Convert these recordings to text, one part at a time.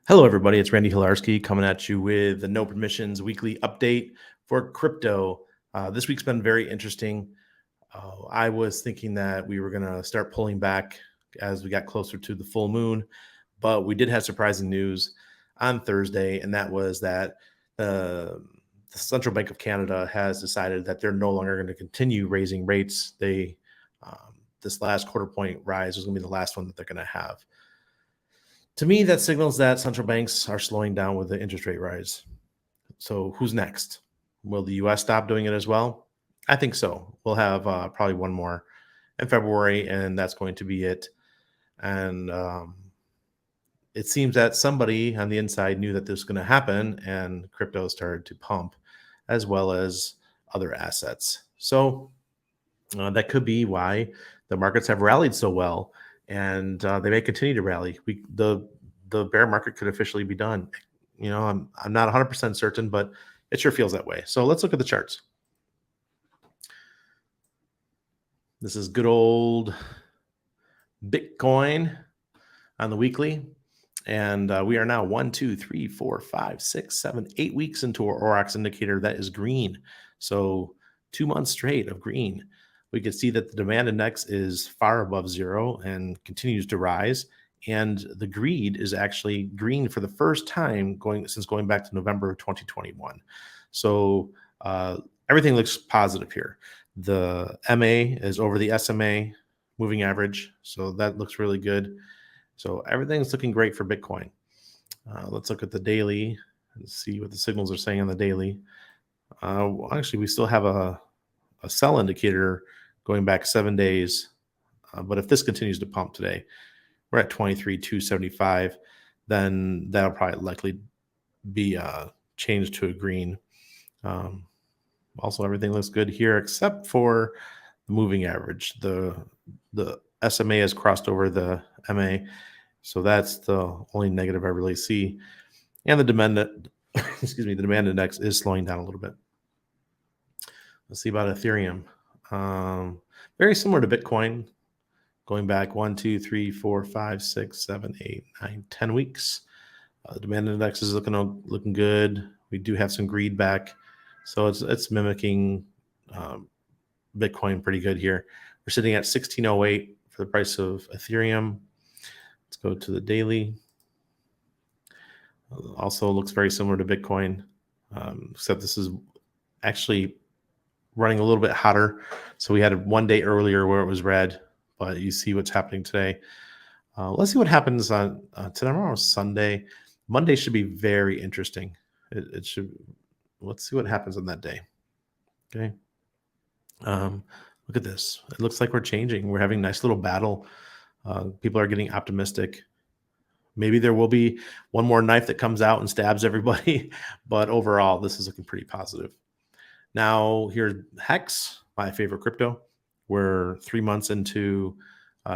Hello, everybody. It's Randy Hilarski coming at you with the No Permissions weekly update for crypto. This week's been very interesting. I was thinking that we were going to start pulling back as we got closer to the full moon, but we did have surprising news on Thursday, and that was that the Central Bank of Canada has decided that they're no longer going to continue raising rates. This last quarter point rise is going to be the last one that they're going to have. To me, that signals that central banks are slowing down with the interest rate rise. So who's next? Will the US stop doing it as well? I think so. We'll have probably one more in February, and that's going to be it. And it seems that somebody on the inside knew that this was going to happen, and crypto started to pump as well as other assets. So that could be why the markets have rallied so well, and they may continue to rally. The bear market could officially be done. I'm not 100% certain, but it sure feels that way. So let's look at the charts. This is good old Bitcoin on the weekly. And we are now 1, 2, 3, 4, 5, 6, 7, 8 weeks into our Aurox indicator that is green. So 2 months straight of green. We can see that the demand index is far above zero and continues to rise. And the greed is actually green for the first time going back to November of 2021. So everything looks positive here. The MA is over the SMA moving average. So that looks really good. So everything's looking great for Bitcoin. Let's look at the daily and see what the signals are saying on the daily. Actually, we still have a sell indicator going back 7 days. But if this continues to pump today, we're at 23,275, then that'll probably likely be changed to a green. Also, everything looks good here except for the moving average. The SMA has crossed over the MA, so that's the only negative I really see. And the demand, the demand index is slowing down a little bit. Let's see about Ethereum. Very similar to Bitcoin, going back 1, 2, 3, 4, 5, 6, 7, 8, 9, 10 weeks. The demand index is looking good. We do have some greed back, so it's mimicking Bitcoin pretty good here. We're sitting at 1608 for the price of Ethereum. Let's go to the daily. Also looks very similar to Bitcoin, except this is actually running a little bit hotter. So we had 1 day earlier where it was red, but you see what's happening today. Let's see what happens on tomorrow, Sunday. Monday should be very interesting. It should. Let's see what happens on that day. Okay. Look at this. It looks like we're changing. We're having a nice little battle. People are getting optimistic. Maybe there will be one more knife that comes out and stabs everybody, but overall, this is looking pretty positive. Now, here's Hex, my favorite crypto. We're 3 months into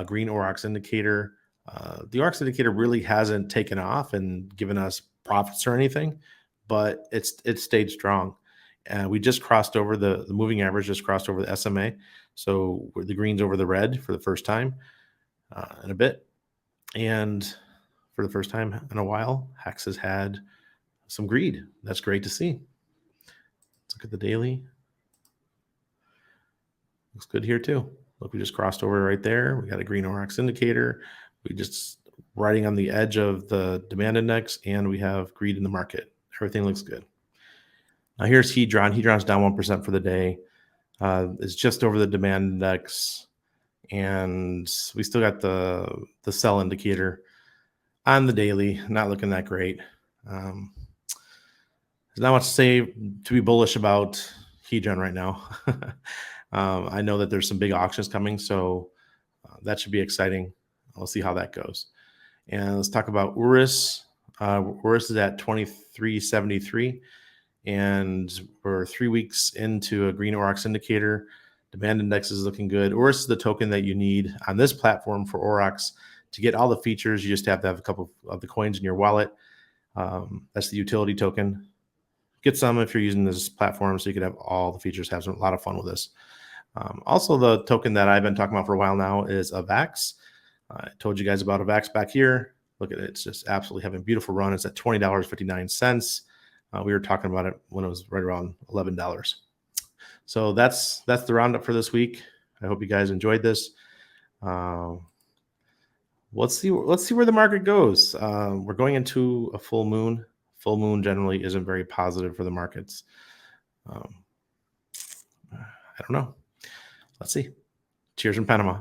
green Aurox indicator. The Aurox indicator really hasn't taken off and given us profits or anything, but it stayed strong. We just crossed over the moving average, just crossed over the SMA. So the green's over the red for the first time in a bit. And for the first time in a while, Hex has had some greed. That's great to see. Let's look at the daily. Looks good here too. Look, we just crossed over right there. We got a green Aurox indicator. We just riding on the edge of the demand index, and we have greed in the market. Everything looks good. Now here's Hedron. Hedron's down 1% for the day. It's just over the demand index, and we still got the sell indicator on the daily. Not looking that great. There's not much to say to be bullish about Hedron right now. I know that there's some big auctions coming, so that should be exciting. We'll see how that goes. And let's talk about Urus. Urus is at 2373, and we're 3 weeks into a green Aurox indicator. Demand index is looking good. Urus is the token that you need on this platform for Aurox to get all the features. You just have to have a couple of the coins in your wallet. That's the utility token. Get some if you're using this platform so you can have all the features, have a lot of fun with this. Also, the token that I've been talking about for a while now is Aurox. I told you guys about Aurox back here. Look at it. It's just absolutely having a beautiful run. It's at $20.59. We were talking about it when it was right around $11. So that's the roundup for this week. I hope you guys enjoyed this. Let's see where the market goes. We're going into a full moon. Full moon generally isn't very positive for the markets. I don't know. Let's see. Cheers from Panama.